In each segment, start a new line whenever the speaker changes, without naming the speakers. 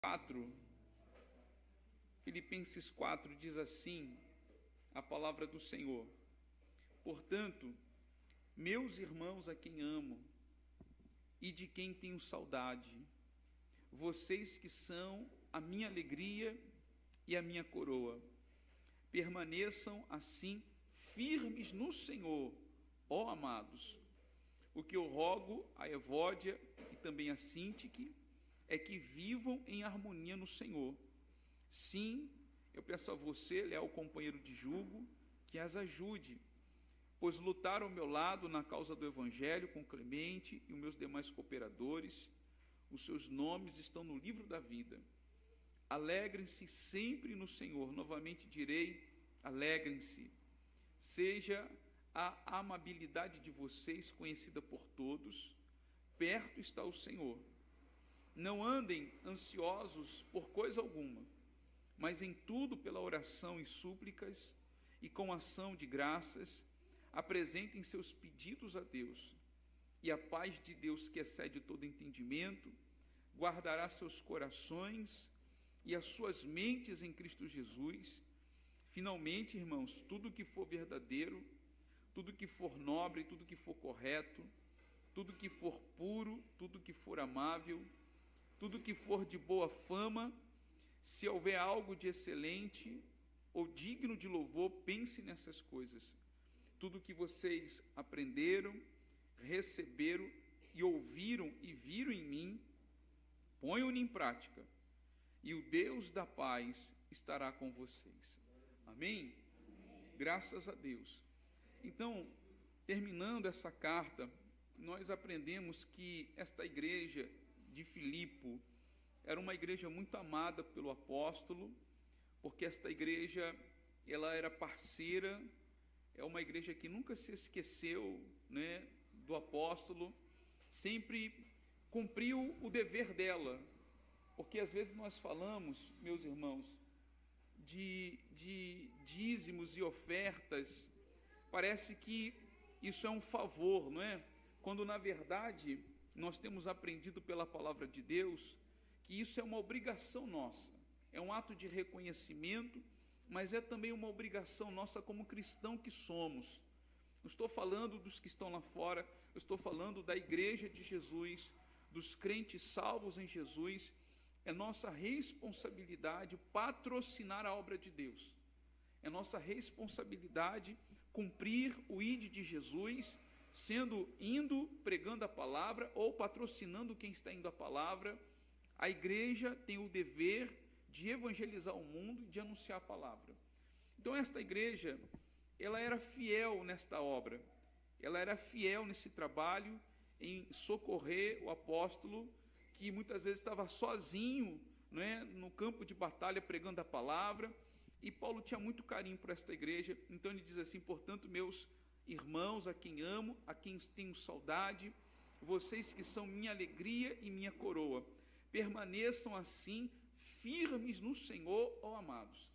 4, Filipenses 4 diz assim, a palavra do Senhor: portanto, meus irmãos a quem amo e de quem tenho saudade, vocês que são a minha alegria e a minha coroa, permaneçam assim firmes no Senhor, ó amados. O que eu rogo a Evódia e também a Sintique é que vivam em harmonia no Senhor. Sim, eu peço a você, leal companheiro de jugo, que as ajude, pois lutaram ao meu lado na causa do Evangelho com Clemente e os meus demais cooperadores. Os seus nomes estão no livro da vida. Alegrem-se sempre no Senhor. Novamente direi, alegrem-se. Seja a amabilidade de vocês conhecida por todos. Perto está o Senhor. Não andem ansiosos por coisa alguma, mas em tudo pela oração e súplicas e com ação de graças, apresentem seus pedidos a Deus. E a paz de Deus, que excede todo entendimento, guardará seus corações e as suas mentes em Cristo Jesus. Finalmente, irmãos, tudo que for verdadeiro, tudo que for nobre, tudo que for correto, tudo que for puro, tudo que for amável, tudo que for de boa fama, se houver algo de excelente ou digno de louvor, pense nessas coisas. Tudo que vocês aprenderam, receberam e ouviram e viram em mim, ponham-no em prática, e o Deus da paz estará com vocês. Amém? Graças a Deus. Então, terminando essa carta, nós aprendemos que esta igreja de Filipe era uma igreja muito amada pelo apóstolo, porque esta igreja, ela era parceira, é uma igreja que nunca se esqueceu, né, do apóstolo, sempre cumpriu o dever dela, porque às vezes nós falamos, meus irmãos, de dízimos e ofertas, parece que isso é um favor, não é? Quando na verdade nós temos aprendido pela palavra de Deus que isso é uma obrigação nossa, é um ato de reconhecimento, mas é também uma obrigação nossa como cristão que somos. Não estou falando dos que estão lá fora, eu estou falando da igreja de Jesus, dos crentes salvos em Jesus. É nossa responsabilidade patrocinar a obra de Deus, é nossa responsabilidade cumprir o ID de Jesus, indo pregando a palavra ou patrocinando quem está indo a palavra. A igreja tem o dever de evangelizar o mundo e de anunciar a palavra. Então esta igreja, ela era fiel nesta obra, ela era fiel nesse trabalho em socorrer o apóstolo, que muitas vezes estava sozinho, né, no campo de batalha pregando a palavra, e Paulo tinha muito carinho por esta igreja. Então ele diz assim: portanto, meus irmãos a quem amo, a quem tenho saudade, vocês que são minha alegria e minha coroa, permaneçam assim firmes no Senhor, ó amados.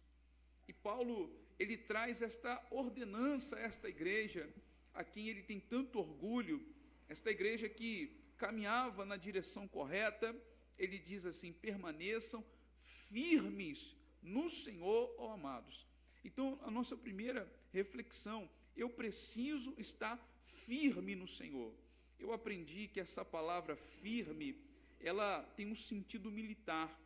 E Paulo, ele traz esta ordenança a esta igreja, a quem ele tem tanto orgulho, esta igreja que caminhava na direção correta. Ele diz assim: permaneçam firmes no Senhor, ó amados. Então, a nossa primeira reflexão: eu preciso estar firme no Senhor. Eu aprendi que essa palavra firme, ela tem um sentido militar.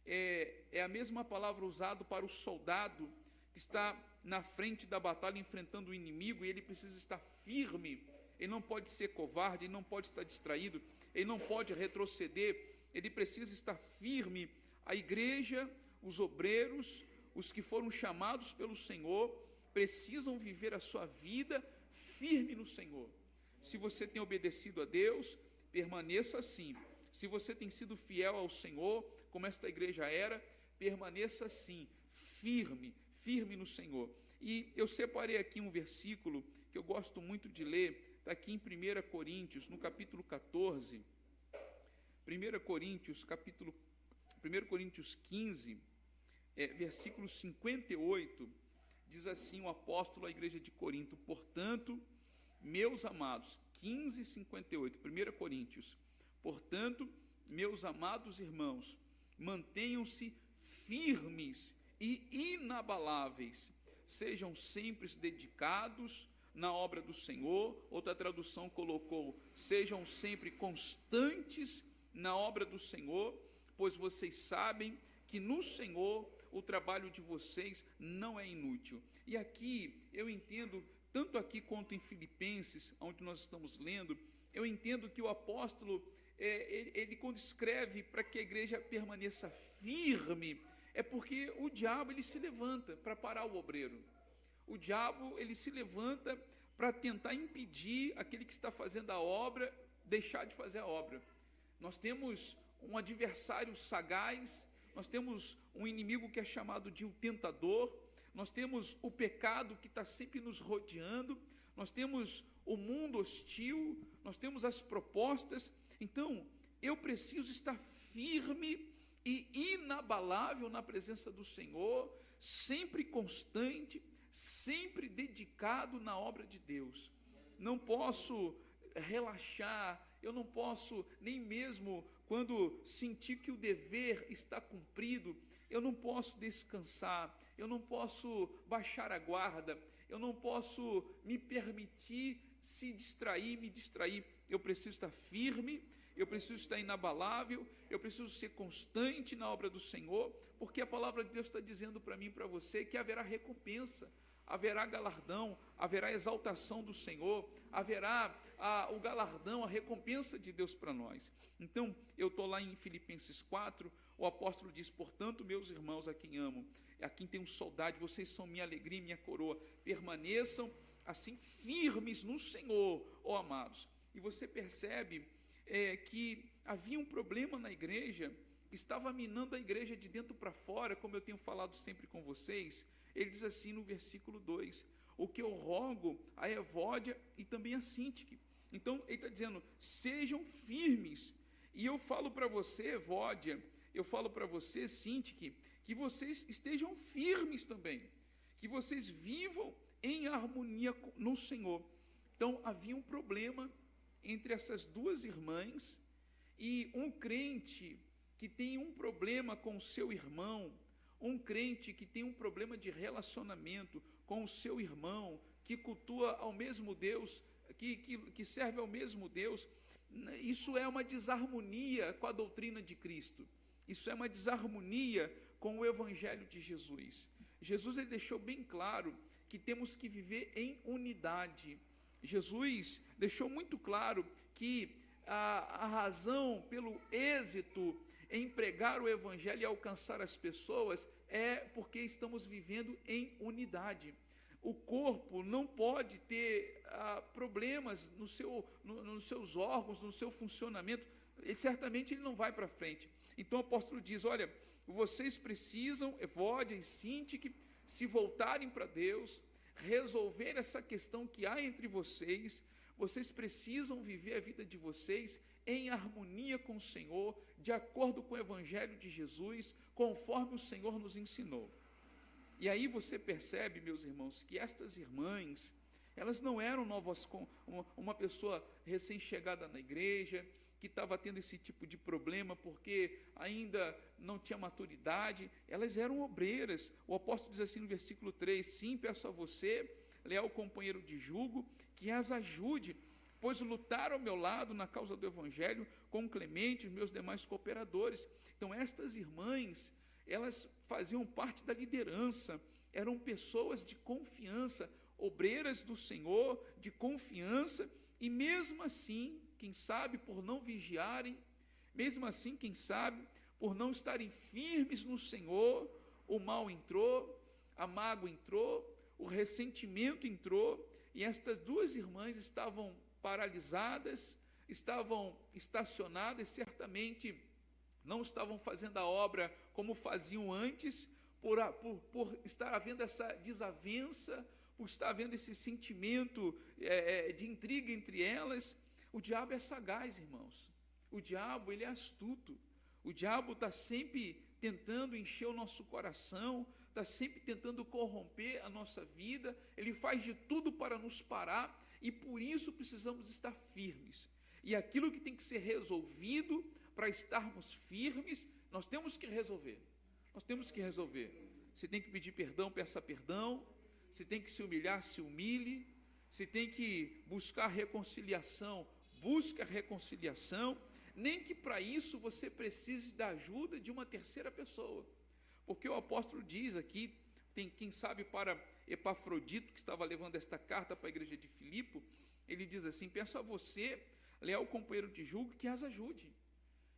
É a mesma palavra usada para o soldado que está na frente da batalha enfrentando o inimigo, e ele precisa estar firme, ele não pode ser covarde, ele não pode estar distraído, ele não pode retroceder, ele precisa estar firme. A igreja, os obreiros, os que foram chamados pelo Senhor, precisam viver a sua vida firme no Senhor. Se você tem obedecido a Deus, permaneça assim. Se você tem sido fiel ao Senhor, como esta igreja era, permaneça assim, firme no Senhor. E eu separei aqui um versículo que eu gosto muito de ler, está aqui em 1 Coríntios, no capítulo 14, 1 Coríntios 15, versículo 58, diz assim o apóstolo à igreja de Corinto: portanto, meus amados, 15:58, 1 Coríntios, portanto, meus amados irmãos, mantenham-se firmes e inabaláveis, sejam sempre dedicados na obra do Senhor. Outra tradução colocou: sejam sempre constantes na obra do Senhor, pois vocês sabem que no Senhor o trabalho de vocês não é inútil. E aqui eu entendo, tanto aqui quanto em Filipenses, onde nós estamos lendo, eu entendo que o apóstolo, ele quando escreve para que a igreja permaneça firme, é porque o diabo ele se levanta para parar o obreiro. O diabo ele se levanta para tentar impedir aquele que está fazendo a obra, deixar de fazer a obra. Nós temos um adversário sagaz, nós temos um inimigo que é chamado de o tentador, nós temos o pecado que está sempre nos rodeando, nós temos o mundo hostil, nós temos as propostas. Então, eu preciso estar firme e inabalável na presença do Senhor, sempre constante, sempre dedicado na obra de Deus. Não posso relaxar, eu não posso, nem mesmo quando sentir que o dever está cumprido, eu não posso descansar, eu não posso baixar a guarda, eu não posso me permitir me distrair. Eu preciso estar firme, eu preciso estar inabalável, eu preciso ser constante na obra do Senhor, porque a palavra de Deus está dizendo para mim e para você que haverá recompensa, haverá galardão, haverá exaltação do Senhor, haverá o galardão, a recompensa de Deus para nós. Então, eu estou lá em Filipenses 4, o apóstolo diz: portanto, meus irmãos, a quem amo, a quem tenho saudade, vocês são minha alegria e minha coroa, permaneçam assim firmes no Senhor, ó amados. E você percebe que havia um problema na igreja, que estava minando a igreja de dentro para fora, como eu tenho falado sempre com vocês. Ele diz assim no versículo 2, o que eu rogo a Evódia e também a Síntique. Então ele está dizendo: sejam firmes. E eu falo para você, Evódia, eu falo para você, Síntique, que vocês estejam firmes também, que vocês vivam em harmonia no Senhor. Então havia um problema entre essas duas irmãs, e um crente que tem um problema com o seu irmão, um crente que tem um problema de relacionamento com o seu irmão, que cultua ao mesmo Deus, que serve ao mesmo Deus, isso é uma desarmonia com a doutrina de Cristo, isso é uma desarmonia com o Evangelho de Jesus. Jesus ele deixou bem claro que temos que viver em unidade. Jesus deixou muito claro que a razão pelo êxito em pregar o Evangelho e alcançar as pessoas é porque estamos vivendo em unidade. O corpo não pode ter problemas nos seus órgãos, no seu funcionamento, certamente ele não vai para frente. Então o apóstolo diz: olha, vocês precisam, Evódia e Síntique, se voltarem para Deus, resolver essa questão que há entre vocês. Vocês precisam viver a vida de vocês em harmonia com o Senhor, de acordo com o Evangelho de Jesus, conforme o Senhor nos ensinou. E aí você percebe, meus irmãos, que estas irmãs, elas não eram novas, uma pessoa recém-chegada na igreja, que estava tendo esse tipo de problema porque ainda não tinha maturidade. Elas eram obreiras. O apóstolo diz assim no versículo 3, sim, peço a você, leal companheiro de jugo, que as ajude, pois lutaram ao meu lado na causa do Evangelho com Clemente e meus demais cooperadores. Então estas irmãs, elas faziam parte da liderança, eram pessoas de confiança, obreiras do Senhor, de confiança, e mesmo assim, quem sabe por não vigiarem, mesmo assim, quem sabe por não estarem firmes no Senhor, o mal entrou, a mágoa entrou, o ressentimento entrou, e estas duas irmãs estavam paralisadas, estavam estacionadas, certamente não estavam fazendo a obra como faziam antes, por estar havendo essa desavença, por estar havendo esse sentimento de intriga entre elas. O diabo é sagaz, irmãos. O diabo, ele é astuto. O diabo está sempre tentando encher o nosso coração, está sempre tentando corromper a nossa vida. Ele faz de tudo para nos parar, e por isso precisamos estar firmes. E aquilo que tem que ser resolvido para estarmos firmes, Nós temos que resolver. Nós temos que resolver. Se tem que pedir perdão, peça perdão. Se tem que se humilhar, se humilhe. Se tem que buscar reconciliação, busque a reconciliação. Nem que para isso você precise da ajuda de uma terceira pessoa. Porque o apóstolo diz aqui, tem quem sabe para Epafrodito, que estava levando esta carta para a igreja de Filipe, ele diz assim: peço a você, leal companheiro de julgo, que as ajude.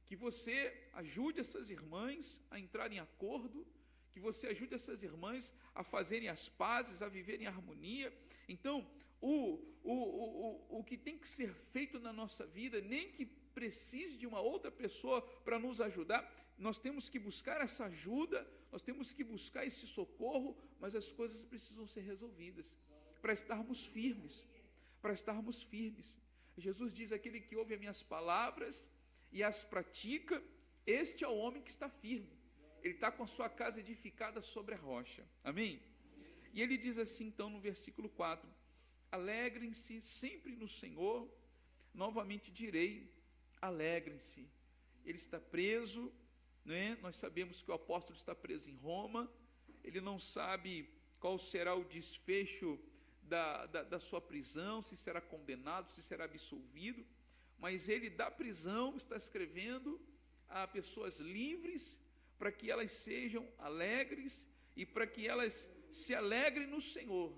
Que você ajude essas irmãs a entrarem em acordo, que você ajude essas irmãs a fazerem as pazes, a viverem em harmonia. Então, o que tem que ser feito na nossa vida, nem que precise de uma outra pessoa para nos ajudar, nós temos que buscar essa ajuda, nós temos que buscar esse socorro, mas as coisas precisam ser resolvidas, para estarmos firmes, Jesus diz: aquele que ouve as minhas palavras e as pratica, este é o homem que está firme, ele está com a sua casa edificada sobre a rocha, amém? E ele diz assim então no versículo 4, alegrem-se sempre no Senhor, novamente direi, alegrem-se. Ele está preso, né? Nós sabemos que o apóstolo está preso em Roma, ele não sabe qual será o desfecho da sua prisão, se será condenado, se será absolvido, mas ele da prisão está escrevendo a pessoas livres, para que elas sejam alegres, e para que elas se alegrem no Senhor.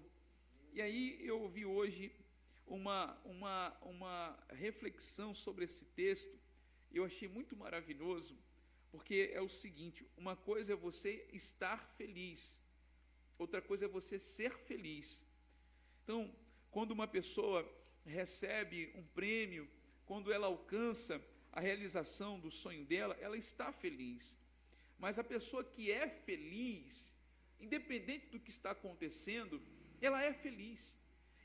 E aí eu ouvi hoje uma reflexão sobre esse texto, e eu achei muito maravilhoso, porque é o seguinte: uma coisa é você estar feliz, outra coisa é você ser feliz. Então, quando uma pessoa recebe um prêmio, quando ela alcança a realização do sonho dela, ela está feliz. Mas a pessoa que é feliz, independente do que está acontecendo, ela é feliz.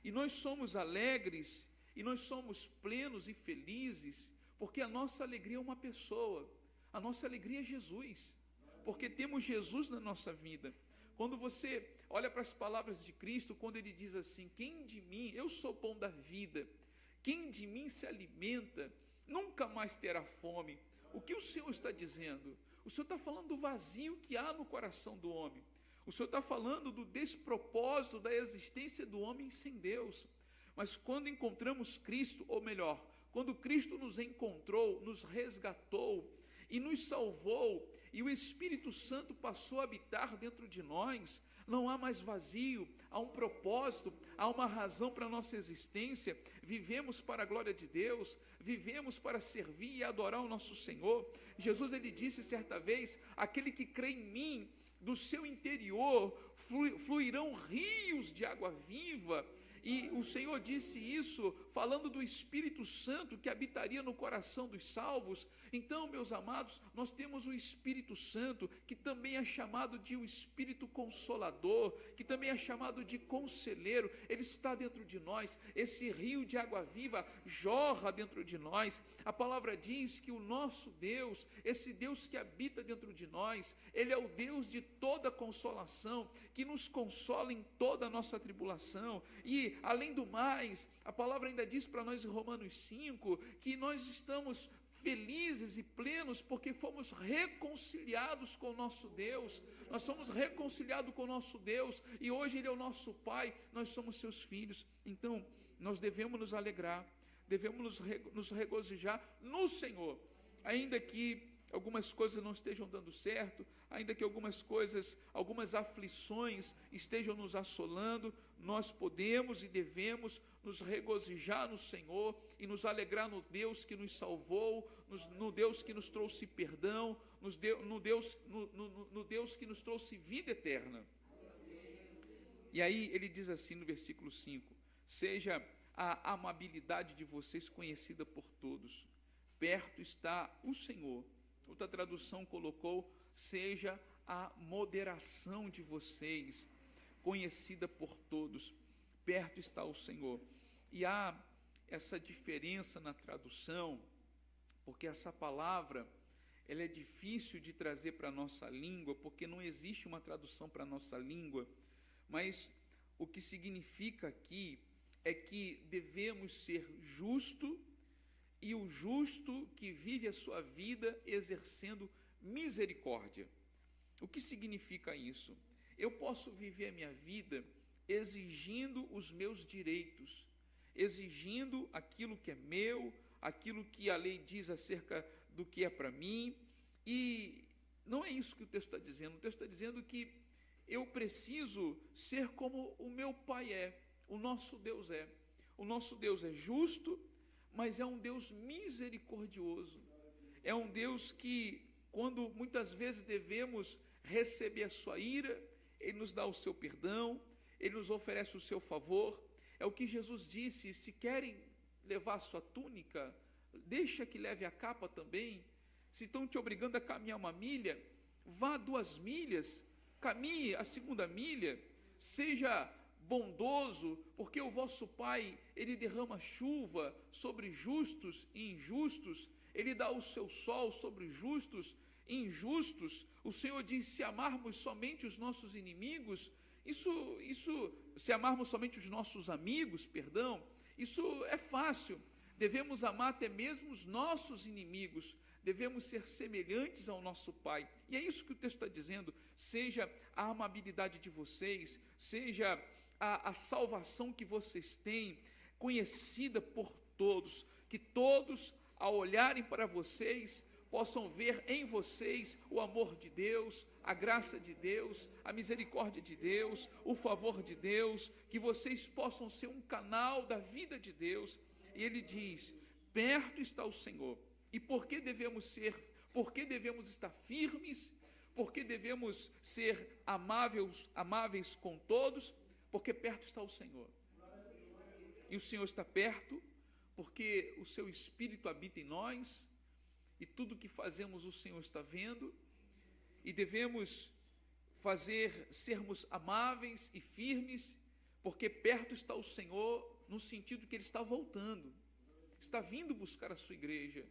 E nós somos alegres, e nós somos plenos e felizes, porque a nossa alegria é uma pessoa, a nossa alegria é Jesus, porque temos Jesus na nossa vida. Quando você olha para as palavras de Cristo, quando ele diz assim: quem de mim, eu sou o pão da vida, quem de mim se alimenta, nunca mais terá fome. O que o Senhor está dizendo? O Senhor está falando do vazio que há no coração do homem. O Senhor está falando do despropósito da existência do homem sem Deus. Mas quando encontramos Cristo, ou melhor, quando Cristo nos encontrou, nos resgatou e nos salvou, e o Espírito Santo passou a habitar dentro de nós, não há mais vazio, há um propósito, há uma razão para a nossa existência. Vivemos para a glória de Deus, vivemos para servir e adorar o nosso Senhor. Jesus, ele disse certa vez: aquele que crê em mim, do seu interior fluirão rios de água viva. E o Senhor disse isso falando do Espírito Santo que habitaria no coração dos salvos. Então, meus amados, nós temos o Espírito Santo, que também é chamado de um Espírito Consolador, que também é chamado de Conselheiro. Ele está dentro de nós, esse rio de água viva jorra dentro de nós. A palavra diz que o nosso Deus, esse Deus que habita dentro de nós, Ele é o Deus de toda consolação, que nos consola em toda a nossa tribulação. E além do mais, a palavra ainda diz para nós em Romanos 5, que nós estamos felizes e plenos porque fomos reconciliados com o nosso Deus. Nós somos reconciliados com o nosso Deus, e hoje Ele é o nosso Pai, nós somos seus filhos. Então, nós devemos nos alegrar, devemos nos regozijar no Senhor, ainda que algumas coisas não estejam dando certo, ainda que algumas aflições estejam nos assolando, nós podemos e devemos nos regozijar no Senhor e nos alegrar no Deus que nos salvou, no Deus que nos trouxe perdão, no Deus que nos trouxe vida eterna. E aí ele diz assim no versículo 5: seja a amabilidade de vocês conhecida por todos, perto está o Senhor. Outra tradução colocou: seja a moderação de vocês conhecida por todos, perto está o Senhor. E há essa diferença na tradução, porque essa palavra, ela é difícil de trazer para a nossa língua, porque não existe uma tradução para a nossa língua, mas o que significa aqui é que devemos ser justo, e o justo que vive a sua vida exercendo misericórdia. O que significa isso? Eu posso viver a minha vida exigindo os meus direitos, exigindo aquilo que é meu, aquilo que a lei diz acerca do que é para mim, e não é isso que o texto está dizendo. O texto está dizendo que eu preciso ser como o meu Pai é, o nosso Deus é. O nosso Deus é justo, mas é um Deus misericordioso. É um Deus que, quando muitas vezes devemos receber a sua ira, Ele nos dá o seu perdão, Ele nos oferece o seu favor. É o que Jesus disse: se querem levar a sua túnica, deixa que leve a capa também. Se estão te obrigando a caminhar 1 milha, vá 2 milhas, caminhe a 2ª milha, seja bondoso, porque o vosso Pai, Ele derrama chuva sobre justos e injustos, Ele dá o seu sol sobre justos e injustos. O Senhor diz: se amarmos somente os nossos inimigos, se amarmos somente os nossos amigos, isso é fácil. Devemos amar até mesmo os nossos inimigos, devemos ser semelhantes ao nosso Pai. E é isso que o texto está dizendo. Seja a amabilidade de vocês, seja a salvação que vocês têm, conhecida por todos, que todos, ao olharem para vocês, possam ver em vocês o amor de Deus, a graça de Deus, a misericórdia de Deus, o favor de Deus, que vocês possam ser um canal da vida de Deus. E ele diz: perto está o Senhor. E por que devemos estar firmes? Por que devemos ser amáveis com todos? Porque perto está o Senhor. E o Senhor está perto porque o seu Espírito habita em nós, e tudo que fazemos o Senhor está vendo, e devemos sermos amáveis e firmes, porque perto está o Senhor, no sentido que Ele está voltando, está vindo buscar a sua igreja,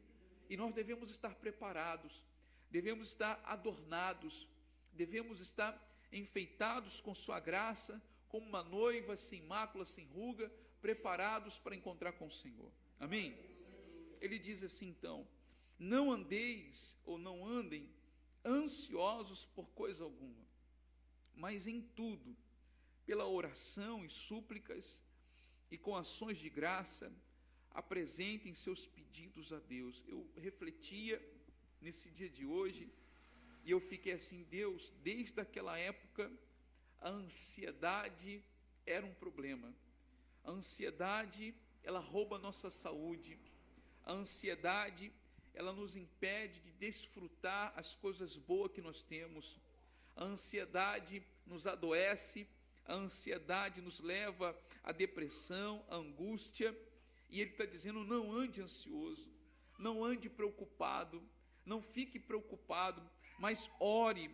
e nós devemos estar preparados, devemos estar adornados, devemos estar enfeitados com sua graça, como uma noiva sem mácula, sem ruga, preparados para encontrar com o Senhor. Amém? Ele diz assim então: não andeis ou não andem ansiosos por coisa alguma, mas em tudo, pela oração e súplicas e com ações de graça, apresentem seus pedidos a Deus. Eu refletia nesse dia de hoje e eu fiquei assim: Deus, desde aquela época, a ansiedade era um problema. A ansiedade, ela rouba a nossa saúde. A ansiedade, ela nos impede de desfrutar as coisas boas que nós temos. A ansiedade nos adoece, a ansiedade nos leva à depressão, à angústia. E ele está dizendo: não ande ansioso, não ande preocupado, não fique preocupado, mas ore,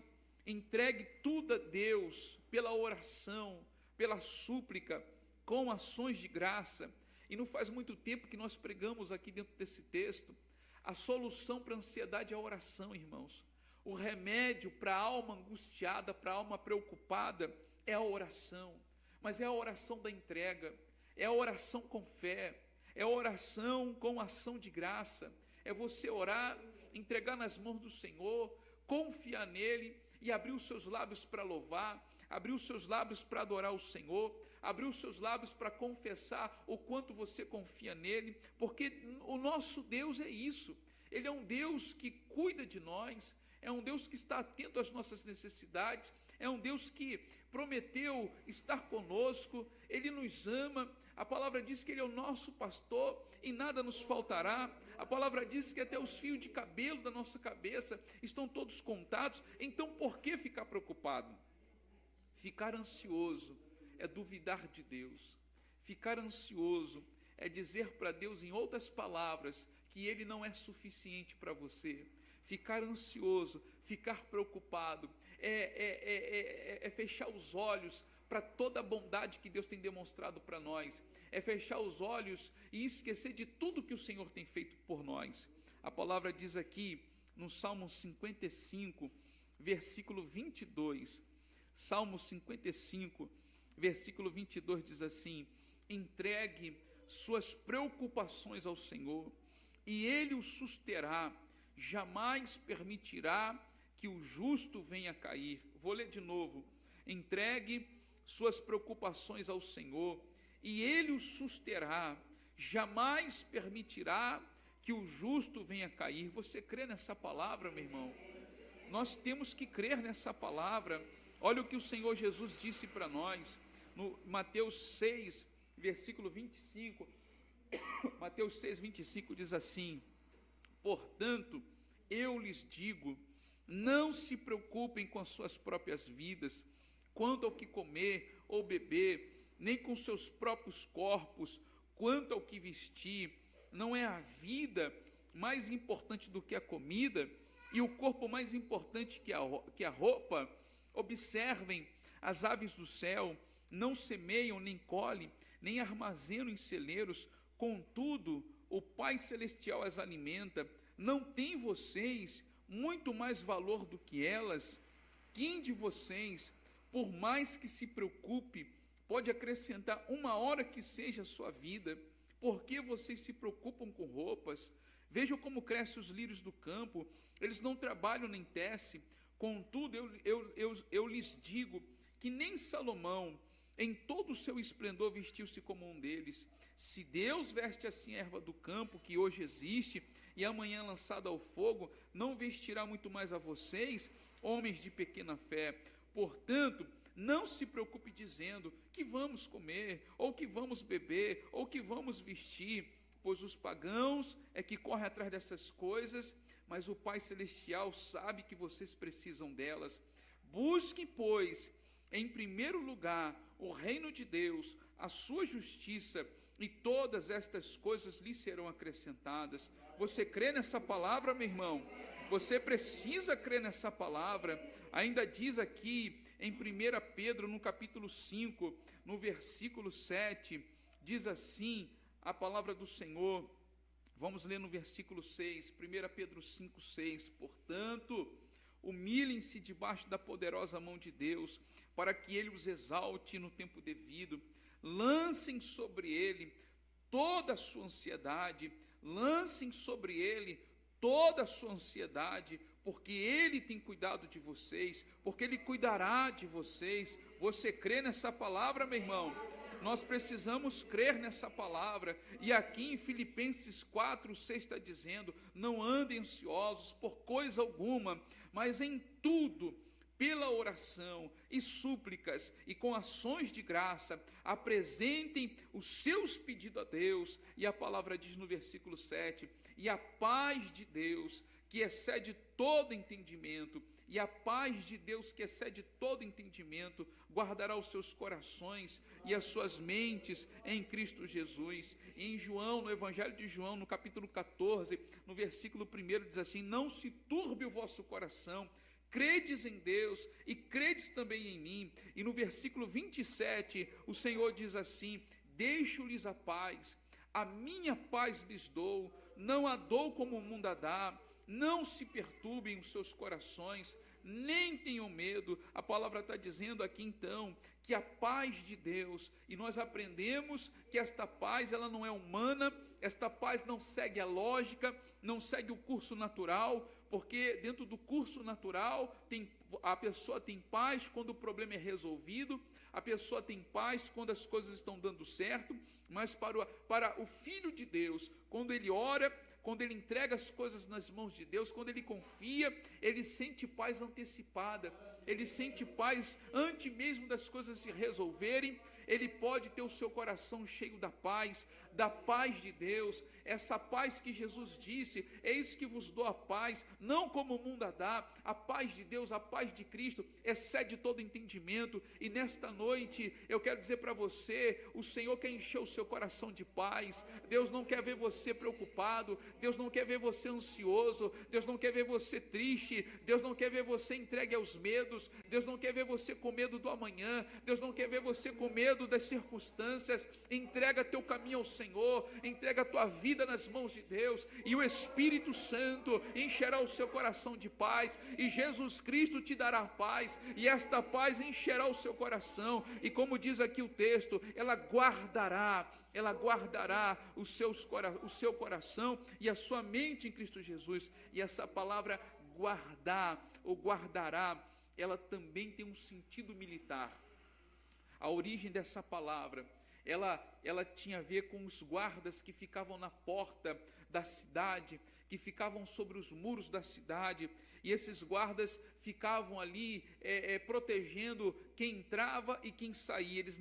entregue tudo a Deus, pela oração, pela súplica, com ações de graça. E não faz muito tempo que nós pregamos aqui dentro desse texto, a solução para a ansiedade é a oração, irmãos. O remédio para a alma angustiada, para a alma preocupada, é a oração. Mas é a oração da entrega, é a oração com fé, é a oração com ação de graça. É você orar, entregar nas mãos do Senhor, confiar nele e abrir os seus lábios para louvar, abrir os seus lábios para adorar o Senhor, abrir os seus lábios para confessar o quanto você confia nele, porque o nosso Deus é isso. Ele é um Deus que cuida de nós, é um Deus que está atento às nossas necessidades, é um Deus que prometeu estar conosco, Ele nos ama. A palavra diz que Ele é o nosso pastor e nada nos faltará. A palavra diz que até os fios de cabelo da nossa cabeça estão todos contados. Então por que ficar preocupado? Ficar ansioso é duvidar de Deus. Ficar ansioso é dizer para Deus, em outras palavras, que Ele não é suficiente para você. Ficar ansioso, ficar preocupado, é fechar os olhos para toda a bondade que Deus tem demonstrado para nós, é fechar os olhos e esquecer de tudo que o Senhor tem feito por nós. A palavra diz aqui, no Salmo 55, versículo 22, Salmo 55, versículo 22 diz assim: entregue suas preocupações ao Senhor, e Ele o susterá, jamais permitirá que o justo venha a cair. Vou ler de novo. Entregue suas preocupações ao Senhor, e Ele o susterá, jamais permitirá que o justo venha a cair. Você crê nessa palavra, meu irmão? Nós temos que crer nessa palavra. Olha o que o Senhor Jesus disse para nós, no Mateus 6, versículo 25, Mateus 6, 25 diz assim: portanto, eu lhes digo, não se preocupem com as suas próprias vidas, quanto ao que comer ou beber, nem com seus próprios corpos, quanto ao que vestir. Não é a vida mais importante do que a comida, e o corpo mais importante que a roupa? Observem as aves do céu, não semeiam, nem colhem, nem armazenam em celeiros, contudo, o Pai Celestial as alimenta. Não tem vocês muito mais valor do que elas? Quem de vocês, por mais que se preocupe, pode acrescentar uma hora que seja a sua vida? Por que vocês se preocupam com roupas? Vejam como crescem os lírios do campo, eles não trabalham nem tecem. Contudo, eu lhes digo que nem Salomão, em todo o seu esplendor, vestiu-se como um deles. Se Deus veste assim a erva do campo, que hoje existe, e amanhã lançada ao fogo, não vestirá muito mais a vocês, homens de pequena fé? Portanto, não se preocupe dizendo que vamos comer, ou que vamos beber, ou que vamos vestir, pois os pagãos é que correm atrás dessas coisas, mas o Pai Celestial sabe que vocês precisam delas. Busquem, pois, em primeiro lugar o reino de Deus, a sua justiça, e todas estas coisas lhe serão acrescentadas. Você crê nessa palavra, meu irmão? Você precisa crer nessa palavra. Ainda diz aqui em 1 Pedro, no capítulo 5, no versículo 7, diz assim a palavra do Senhor. Vamos ler no versículo 6, 1 Pedro 5, 6. Portanto, humilhem-se debaixo da poderosa mão de Deus, para que Ele os exalte no tempo devido. Lancem sobre Ele toda a sua ansiedade, lancem sobre Ele toda a sua ansiedade, porque Ele tem cuidado de vocês, porque Ele cuidará de vocês. Você crê nessa palavra, meu irmão? Nós precisamos crer nessa palavra. E aqui em Filipenses 4, 6 está dizendo: não andem ansiosos por coisa alguma, mas em tudo, pela oração e súplicas e com ações de graça, apresentem os seus pedidos a Deus. E a palavra diz no versículo 7, e a paz de Deus, que excede todo entendimento, e a paz de Deus, que excede todo entendimento, guardará os seus corações e as suas mentes em Cristo Jesus. E em João, no Evangelho de João, no capítulo 14, no versículo 1, diz assim: não se turbe o vosso coração, credes em Deus e credes também em mim. E no versículo 27, o Senhor diz assim: deixo-lhes a paz, a minha paz lhes dou, não a dou como o mundo a dá. Não se perturbem os seus corações, nem tenham medo. A palavra está dizendo aqui então que a paz de Deus, e nós aprendemos que esta paz ela não é humana, esta paz não segue a lógica, não segue o curso natural, porque dentro do curso natural a pessoa tem paz quando o problema é resolvido, a pessoa tem paz quando as coisas estão dando certo, mas para o Filho de Deus, quando ele ora, quando ele entrega as coisas nas mãos de Deus, quando ele confia, ele sente paz antecipada, ele sente paz antes mesmo das coisas se resolverem. Ele pode ter o seu coração cheio da paz de Deus, essa paz que Jesus disse: eis que vos dou a paz, não como o mundo a dá. A paz de Deus, a paz de Cristo, excede todo entendimento. E nesta noite, eu quero dizer para você, o Senhor quer encher o seu coração de paz. Deus não quer ver você preocupado, Deus não quer ver você ansioso, Deus não quer ver você triste, Deus não quer ver você entregue aos medos, Deus não quer ver você com medo do amanhã, Deus não quer ver você com medo das circunstâncias. Entrega teu caminho ao Senhor, entrega a tua vida nas mãos de Deus, e o Espírito Santo encherá o seu coração de paz, e Jesus Cristo te dará paz, e esta paz encherá o seu coração, e como diz aqui o texto, ela guardará o seu coração e a sua mente em Cristo Jesus. E essa palavra guardar, ou guardará, ela também tem um sentido militar. A origem dessa palavra, ela tinha a ver com os guardas que ficavam na porta da cidade, que ficavam sobre os muros da cidade, e esses guardas ficavam ali protegendo quem entrava e quem saía. Eles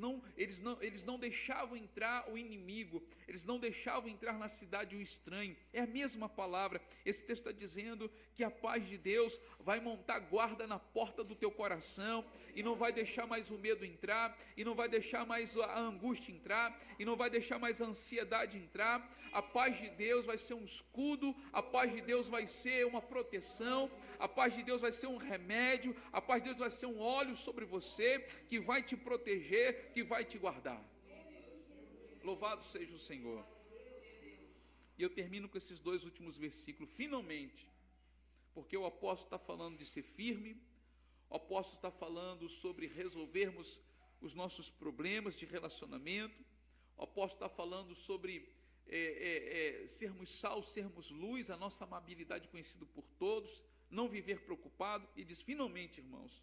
não deixavam entrar o inimigo, eles não deixavam entrar na cidade o estranho. É a mesma palavra. Esse texto está dizendo que a paz de Deus vai montar guarda na porta do teu coração, e não vai deixar mais o medo entrar, e não vai deixar mais a angústia entrar, e não vai deixar mais a ansiedade entrar. A paz de Deus vai ser um escudo, a paz de Deus vai ser uma proteção, a paz de Deus vai ser um remédio, a paz de Deus vai ser um óleo sobre você, que vai te proteger, que vai te guardar. Louvado seja o Senhor. E eu termino com esses 2 últimos versículos, finalmente, porque o apóstolo está falando de ser firme, o apóstolo está falando sobre resolvermos os nossos problemas de relacionamento, o apóstolo está falando sobre sermos sal, sermos luz, a nossa amabilidade conhecida por todos, não viver preocupado. E diz, finalmente, irmãos,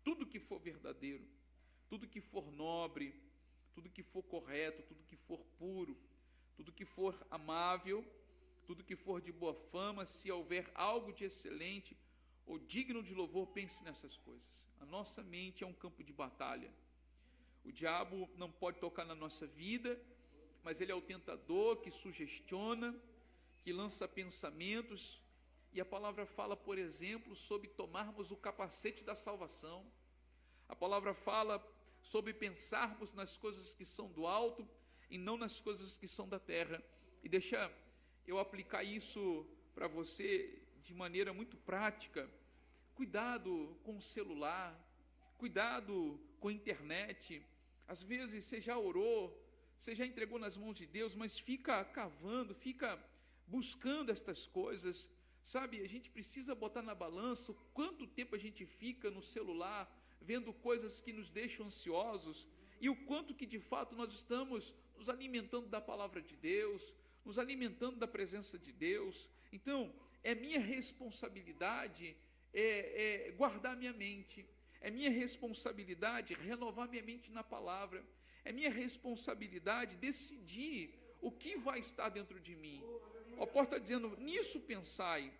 tudo que for verdadeiro, tudo que for nobre, tudo que for correto, tudo que for puro, tudo que for amável, tudo que for de boa fama, se houver algo de excelente ou digno de louvor, pense nessas coisas. A nossa mente é um campo de batalha. O diabo não pode tocar na nossa vida, mas ele é o tentador que sugestiona, que lança pensamentos. E a palavra fala, por exemplo, sobre tomarmos o capacete da salvação. A palavra fala sobre pensarmos nas coisas que são do alto e não nas coisas que são da terra. E deixa eu aplicar isso para você de maneira muito prática. Cuidado com o celular, cuidado com a internet. Às vezes você já orou, você já entregou nas mãos de Deus, mas fica cavando, fica buscando estas coisas, sabe? A gente precisa botar na balança o quanto tempo a gente fica no celular, vendo coisas que nos deixam ansiosos, e o quanto que de fato nós estamos nos alimentando da palavra de Deus, nos alimentando da presença de Deus. Então, é minha responsabilidade guardar minha mente, é minha responsabilidade renovar minha mente na palavra, é minha responsabilidade decidir o que vai estar dentro de mim. O apóstolo está dizendo, nisso pensai,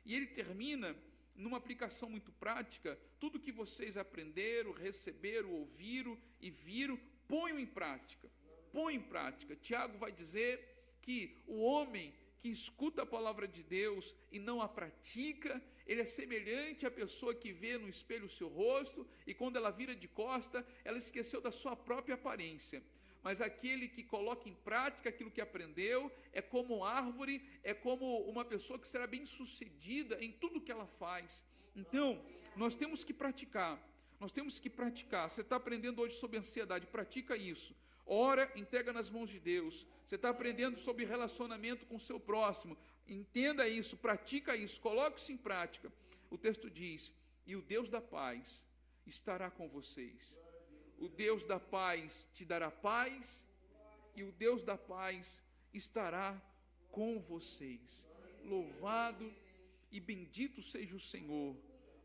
e ele termina numa aplicação muito prática. Tudo que vocês aprenderam, receberam, ouviram e viram, ponham em prática, Tiago vai dizer que o homem que escuta a palavra de Deus e não a pratica, ele é semelhante à pessoa que vê no espelho o seu rosto, e quando ela vira de costa, ela esqueceu da sua própria aparência. Mas aquele que coloca em prática aquilo que aprendeu, é como árvore, é como uma pessoa que será bem sucedida em tudo que ela faz. Então, nós temos que praticar, Você está aprendendo hoje sobre ansiedade, pratica isso. Ora, entrega nas mãos de Deus. Você está aprendendo sobre relacionamento com o seu próximo, entenda isso, pratica isso, coloque-se em prática. O texto diz, e o Deus da paz estará com vocês. O Deus da paz te dará paz, e o Deus da paz estará com vocês. Louvado e bendito seja o Senhor,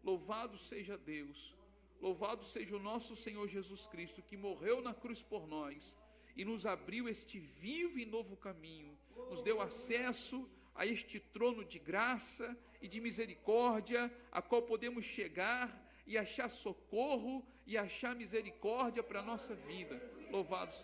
louvado seja Deus, louvado seja o nosso Senhor Jesus Cristo, que morreu na cruz por nós e nos abriu este vivo e novo caminho, nos deu acesso a este trono de graça e de misericórdia, a qual podemos chegar e achar socorro e achar misericórdia para a nossa vida. Louvado seja